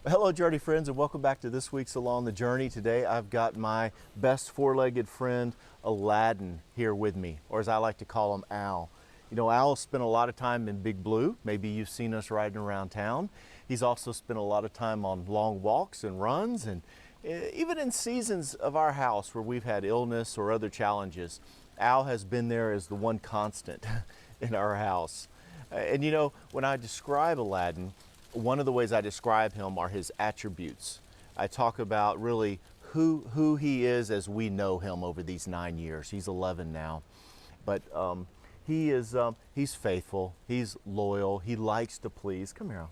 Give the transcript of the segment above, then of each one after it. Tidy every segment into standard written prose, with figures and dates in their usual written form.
Hello Journey friends, and welcome back to this week's Along the Journey. Today I've got my best four-legged friend Aladdin here with me, or as I like to call him, Al. You know, Al spent a lot of time in Big Blue. Maybe you've seen us riding around town. He's also spent a lot of time on long walks and runs, and even in seasons of our house where we've had illness or other challenges, Al has been there as the one constant in our house. And you know, when I describe Aladdin, one of the ways I describe him are his attributes. I talk about really who he is as we know him over these 9 years. He's 11 now, but he's faithful, he's loyal, he likes to please. Come here.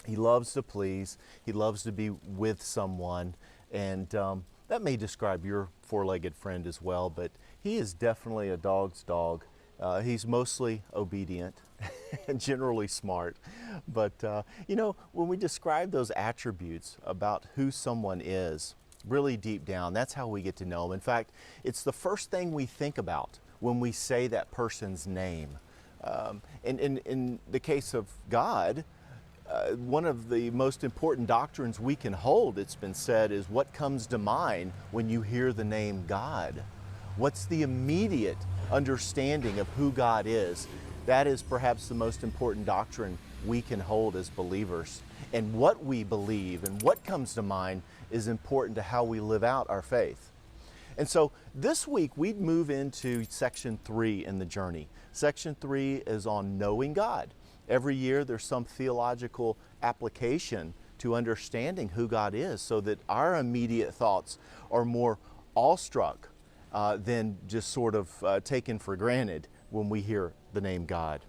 He loves to please, he loves to be with someone, and that may describe your four-legged friend as well, but he is definitely a dog's dog. He's mostly obedient and generally smart. But, you know, when we describe those attributes about who someone is, really deep down, that's how we get to know them. In fact, it's the first thing we think about when we say that person's name. In the case of God, one of the most important doctrines we can hold, it's been said, is what comes to mind when you hear the name God. What's the immediate understanding of who God is? That is perhaps the most important doctrine we can hold as believers. And what we believe and what comes to mind is important to how we live out our faith. And so this week we'd move into section 3 in the journey. Section 3 is on knowing God. Every year there's some theological application to understanding who God is, so that our immediate thoughts are more awestruck than just sort of taken for granted when we hear the name God.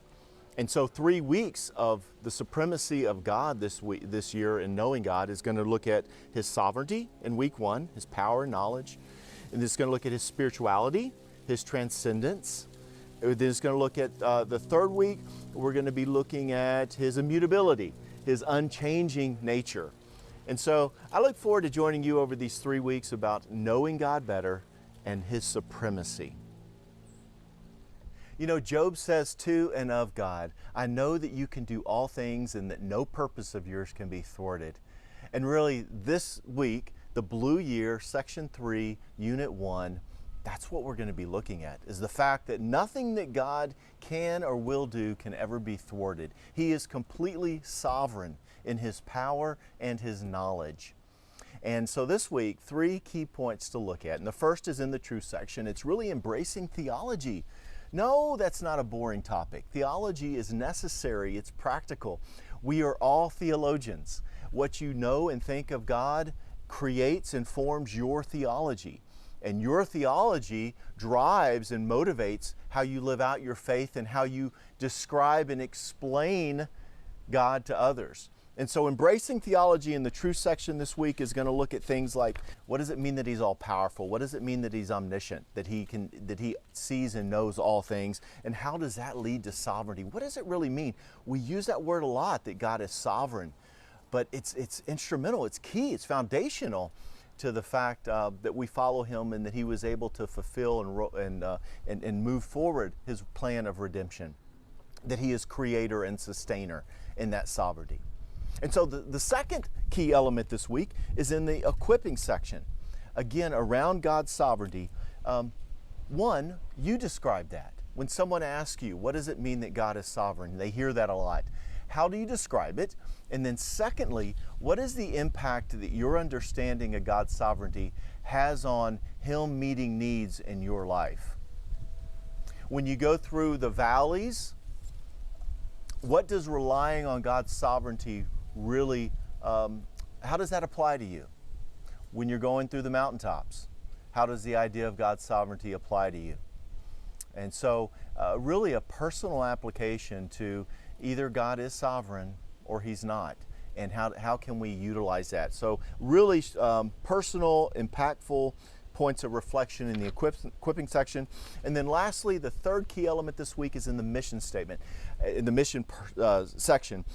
And so 3 weeks of the supremacy of God this year in knowing God is going to look at His sovereignty in week 1, His power and knowledge. And it's going to look at His spirituality, His transcendence. Then it's going to look at the third week, we're going to be looking at His immutability, His unchanging nature. And so I look forward to joining you over these 3 weeks about knowing God better and His supremacy. You know, Job says to and of God, I know that you can do all things and that no purpose of yours can be thwarted. And really this week, the Blue Year, Section 3, Unit 1, that's what we're going to be looking at, is the fact that nothing that God can or will do can ever be thwarted. He is completely sovereign in His power and His knowledge. And so this week, 3 key points to look at. And the first is in the truth section. It's really embracing theology. No, that's not a boring topic. Theology is necessary. It's practical. We are all theologians. What you know and think of God creates and forms your theology. And your theology drives and motivates how you live out your faith and how you describe and explain God to others. And so embracing theology in the truth section this week is going to look at things like, what does it mean that He's all powerful? What does it mean that He's omniscient, that He sees and knows all things? And how does that lead to sovereignty? What does it really mean? We use that word a lot, that God is sovereign, but it's instrumental, it's key, it's foundational to the fact that we follow Him and that He was able to fulfill and move forward His plan of redemption, that He is creator and sustainer in that sovereignty. And so the second key element this week is in the equipping section. Again, around God's sovereignty. One, you describe that. When someone asks you, what does it mean that God is sovereign? They hear that a lot. How do you describe it? And then secondly, what is the impact that your understanding of God's sovereignty has on Him meeting needs in your life? When you go through the valleys, what does relying on God's sovereignty really, how does that apply to you? When you're going through the mountaintops, how does the idea of God's sovereignty apply to you? And so really a personal application to either God is sovereign or He's not, and how can we utilize that? So really personal, impactful points of reflection in the equipping section. And then lastly, the third key element this week is in the mission statement, in the mission section.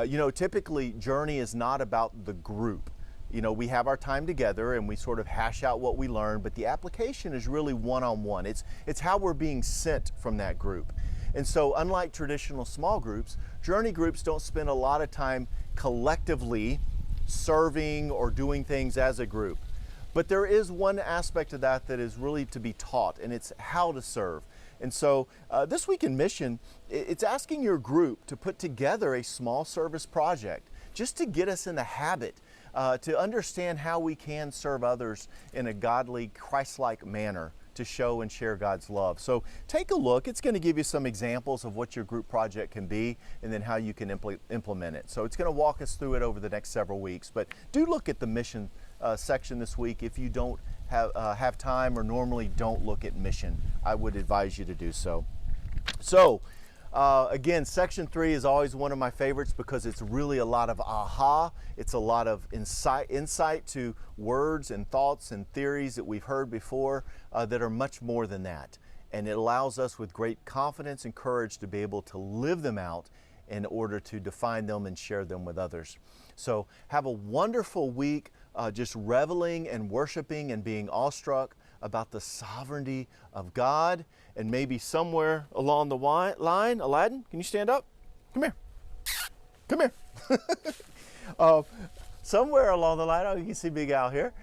You know, typically Journey is not about the group. You know, we have our time together and we sort of hash out what we learn, but the application is really one-on-one. It's how we're being sent from that group. And so unlike traditional small groups, Journey groups don't spend a lot of time collectively serving or doing things as a group. But there is one aspect of that that is really to be taught, and it's how to serve. And so this week in mission, it's asking your group to put together a small service project just to get us in the habit to understand how we can serve others in a godly, Christ-like manner to show and share God's love. So take a look. It's going to give you some examples of what your group project can be and then how you can implement it. So it's going to walk us through it over the next several weeks. But do look at the mission section this week. If you don't have time or normally don't look at mission, I would advise you to do so. So again, section 3 is always one of my favorites because it's really a lot of aha. It's a lot of insight to words and thoughts and theories that we've heard before that are much more than that. And it allows us with great confidence and courage to be able to live them out in order to define them and share them with others. So have a wonderful week just reveling and worshiping and being awestruck about the sovereignty of God. And maybe somewhere along the line, Aladdin, can you stand up? Come here. Come here. Somewhere along the line, oh, you can see Big Al here.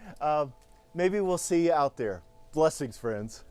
Maybe we'll see you out there. Blessings, friends.